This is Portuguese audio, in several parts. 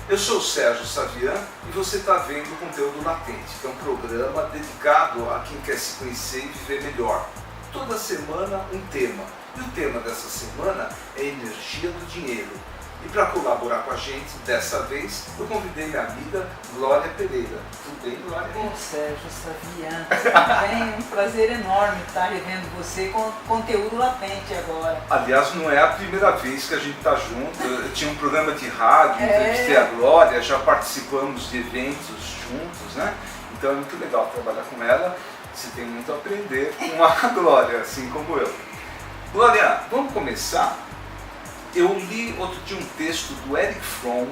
Eu sou o Sérgio Savian e você está vendo o Conteúdo Latente, que é um programa dedicado a quem quer se conhecer e viver melhor. Toda semana um tema, e o tema dessa semana é energia do dinheiro. E para colaborar com a gente, dessa vez, eu convidei minha amiga Glória Pereira. Tudo bem, Glória? Bom, Sérgio Savian, tudo bem? Um prazer enorme estar revendo você com conteúdo latente agora. Aliás, não é a primeira vez que a gente está junto. Eu tinha um programa de rádio, entrevistei a Glória, já participamos de eventos juntos, né? Então é muito legal trabalhar com ela. Você tem muito a aprender com a Glória, assim como eu. Glória, vamos começar? Eu li outro dia um texto do Erich Fromm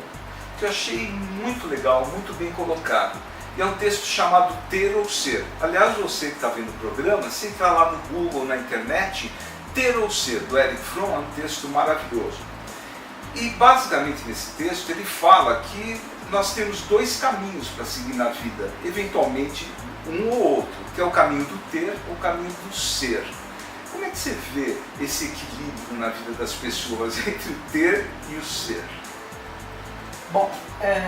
que eu achei muito legal, muito bem colocado. E é um texto chamado Ter ou Ser. Aliás, você que está vendo o programa, se entrar lá no Google, na internet, Ter ou Ser, do Erich Fromm, é um texto maravilhoso. E basicamente nesse texto ele fala que nós temos dois caminhos para seguir na vida, eventualmente um ou outro, que é o caminho do ter ou o caminho do ser. Como é que você vê esse equilíbrio na vida das pessoas entre o ter e o ser? Bom,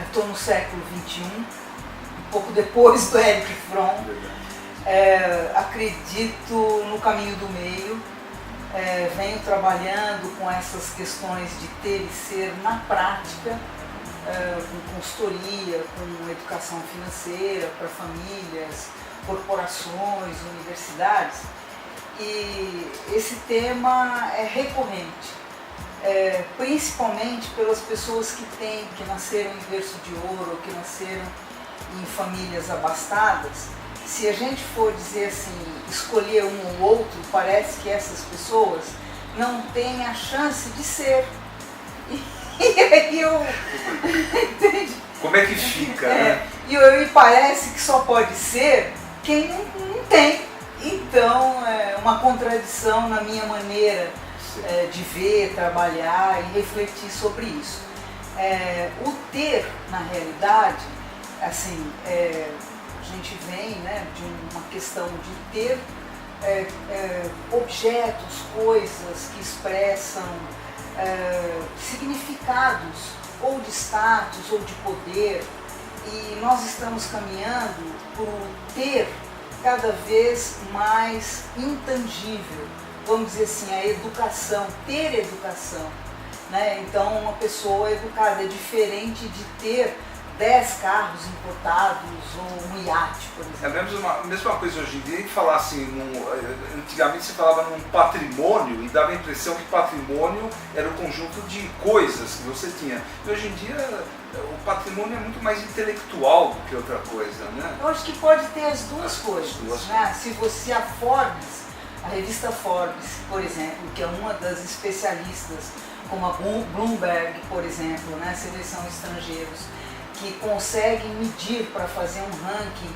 estou no século XXI, um pouco depois do Erich Fromm. Acredito no caminho do meio, venho trabalhando com essas questões de ter e ser na prática, com consultoria, com educação financeira para famílias, corporações, universidades. E esse tema é recorrente, principalmente pelas pessoas que nasceram em berço de ouro, que nasceram em famílias abastadas. Se a gente for dizer assim, escolher um ou outro, parece que essas pessoas não têm a chance de ser. E aí eu... Entende? Como é que fica, né? E parece que só pode ser quem não tem. Então, é uma contradição na minha maneira de ver, trabalhar e refletir sobre isso. O ter, na realidade, assim, a gente vem, né, de uma questão de ter objetos, coisas que expressam significados ou de status ou de poder, e nós estamos caminhando por ter cada vez mais intangível, vamos dizer assim, a educação, ter educação, né? Então uma pessoa educada é diferente de ter 10 carros importados ou um iate, por exemplo. É a mesma coisa hoje em dia, que falar assim, antigamente se falava num patrimônio e dava a impressão que patrimônio era o conjunto de coisas que você tinha. E hoje em dia o patrimônio é muito mais intelectual do que outra coisa, né? Eu acho que pode ter as duas coisas, né? Se você, a Forbes, a revista Forbes, por exemplo, que é uma das especialistas, como a Bloomberg, por exemplo, né? Seleção estrangeiros, que conseguem medir para fazer um ranking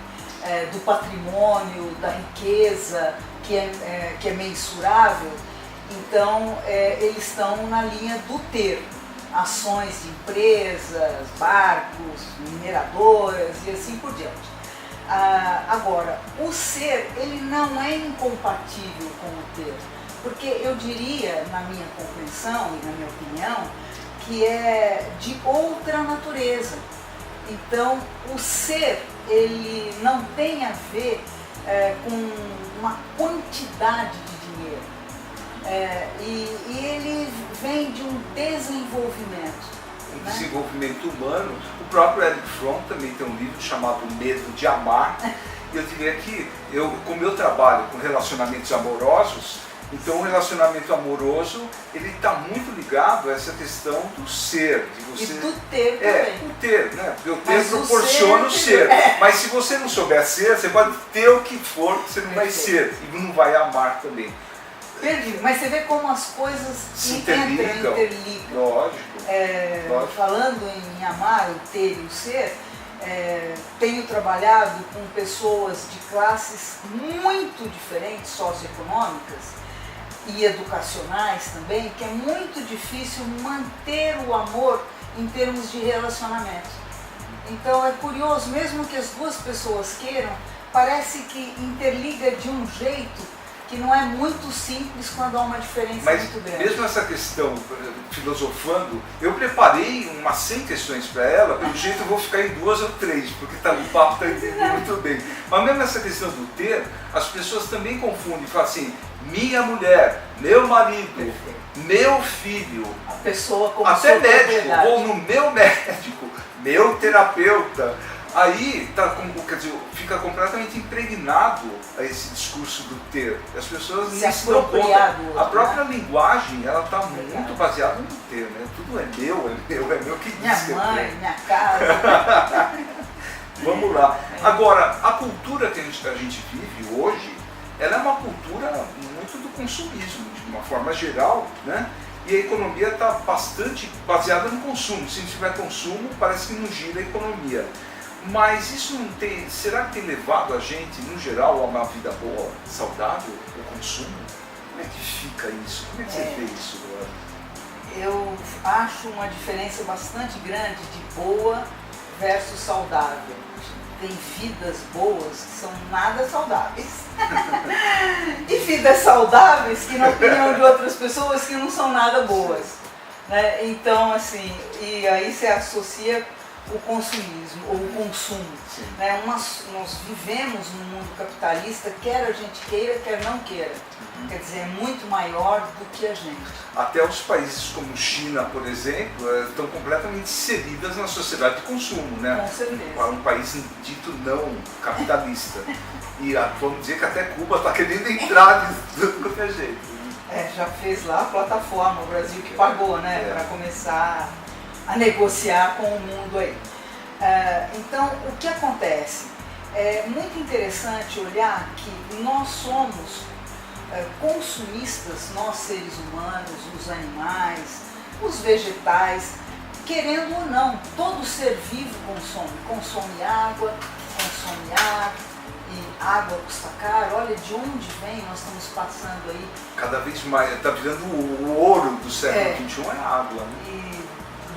do patrimônio, da riqueza, que é mensurável. Então, eles estão na linha do ter. Ações de empresas, barcos, mineradoras e assim por diante. Agora, o ser, ele não é incompatível com o ter, porque eu diria, na minha compreensão e na minha opinião, que é de outra natureza. Então, o ser, ele não tem a ver com uma quantidade de dinheiro. E ele vem de um desenvolvimento. Um desenvolvimento humano. O próprio Erich Fromm também tem um livro chamado Medo de Amar. E eu diria que, como eu trabalho com relacionamentos amorosos, então o relacionamento amoroso, ele está muito ligado a essa questão do ser. De você, e do ter também. O ter, né? Porque o ter proporciona o ser. Mas se você não souber ser, você pode ter o que for, você não vai ser. E não vai amar também. Mas você vê como as coisas se interligam. Lógico. Falando em amar, o ter e o ser, tenho trabalhado com pessoas de classes muito diferentes, socioeconômicas e educacionais também, que é muito difícil manter o amor em termos de relacionamento. Então é curioso, mesmo que as duas pessoas queiram, parece que interliga de um jeito que não é muito simples quando há uma diferença muito grande. Mesmo essa questão, filosofando, eu preparei umas 100 questões para ela, pelo jeito eu vou ficar em 2 ou 3, porque o papo está entendendo muito bem. Mas mesmo essa questão do ter, as pessoas também confundem, falam assim, minha mulher, meu marido, meu filho, a pessoa como até médico, ou no meu médico, meu terapeuta. Aí quer dizer, fica completamente impregnado a esse discurso do ter. As pessoas nem se dão conta. A própria linguagem, ela está muito baseada no ter, né? Tudo é meu que diz. Minha mãe, minha casa. Vamos lá. Agora, a cultura que a gente vive hoje, ela é uma cultura muito do consumismo, de uma forma geral, né? E a economia está bastante baseada no consumo. Se não tiver consumo, parece que não gira a economia. Mas isso não tem, será que tem levado a gente, no geral, a uma vida boa, saudável, o consumo? Como é que fica isso? Como é que você vê isso, Glória? Eu acho uma diferença bastante grande de boa versus saudável. Tem vidas boas que são nada saudáveis. E vidas saudáveis que, na opinião de outras pessoas, que não são nada boas. Né? Então, assim, e aí você associa o consumismo, ou o consumo. Né? Nós vivemos num mundo capitalista, quer a gente queira, quer não queira. Quer dizer, é muito maior do que a gente. Até os países como China, por exemplo, estão completamente inseridas na sociedade de consumo, né? Com certeza. Para um país dito não capitalista. E vamos dizer que até Cuba está querendo entrar de qualquer jeito. Já fez lá a plataforma, o Brasil que pagou, né? Para começar a negociar com o mundo aí. Então, o que acontece? É muito interessante olhar que nós somos consumistas, nós seres humanos, os animais, os vegetais, querendo ou não, todo ser vivo consome água, consome ar, e água custa caro. Olha de onde vem, nós estamos passando aí. Cada vez mais, está virando o ouro do século XXI, é a água. Né? E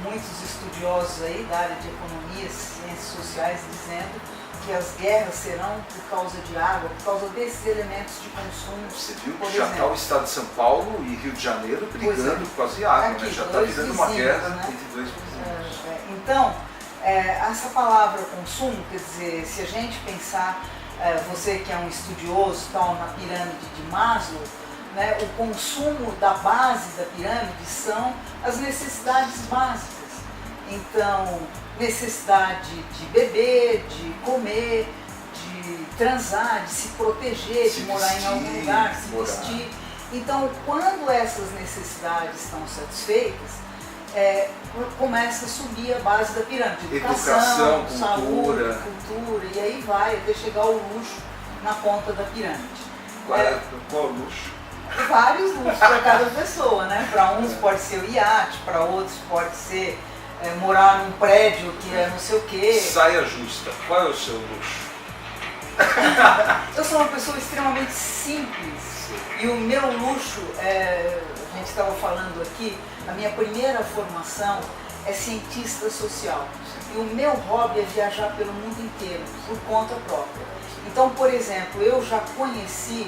muitos estudiosos aí da área de economia, ciências sociais, dizendo que as guerras serão por causa de água, por causa desses elementos de consumo. Você viu que já está o estado de São Paulo e Rio de Janeiro brigando por causa de água, aqui, né? Já está virando uma guerra, né? Entre dois vizinhos. Então, essa palavra consumo, quer dizer, se a gente pensar, você que é um estudioso, tal, na pirâmide de Maslow, né, o consumo da base da pirâmide são as necessidades básicas. Então, necessidade de beber, de comer, de transar, de se proteger, de morar em algum lugar, se vestir. Então, quando essas necessidades estão satisfeitas, começa a subir a base da pirâmide. Educação, saúde, cultura, e aí vai até chegar ao luxo na ponta da pirâmide. Qual é o luxo? Vários luxos para cada pessoa, né? Para uns pode ser o iate, para outros pode ser morar num prédio que é não sei o quê. Saia justa, qual é o seu luxo? Eu sou uma pessoa extremamente simples e o meu luxo, a gente estava falando aqui, a minha primeira formação é cientista social e o meu hobby é viajar pelo mundo inteiro, por conta própria. Então, por exemplo, eu já conheci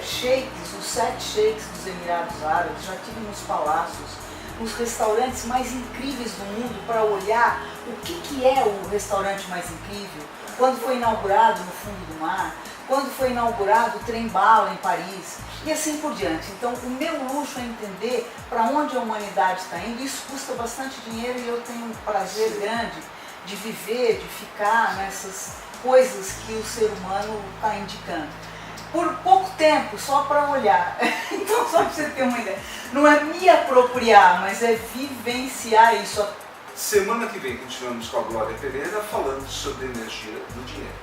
sheiks, os 7 sheiks dos Emirados Árabes, já estive nos palácios, nos restaurantes mais incríveis do mundo para olhar o que é o restaurante mais incrível, quando foi inaugurado no fundo do mar, quando foi inaugurado o trem-bala em Paris e assim por diante. Então o meu luxo é entender para onde a humanidade está indo. Isso custa bastante dinheiro e eu tenho um prazer grande de viver, de ficar nessas coisas que o ser humano está indicando. Por pouco tempo, só para olhar. Então, só para você ter uma ideia. Não é me apropriar, mas é vivenciar isso. Semana que vem continuamos com a Glória Pereira falando sobre energia do dinheiro.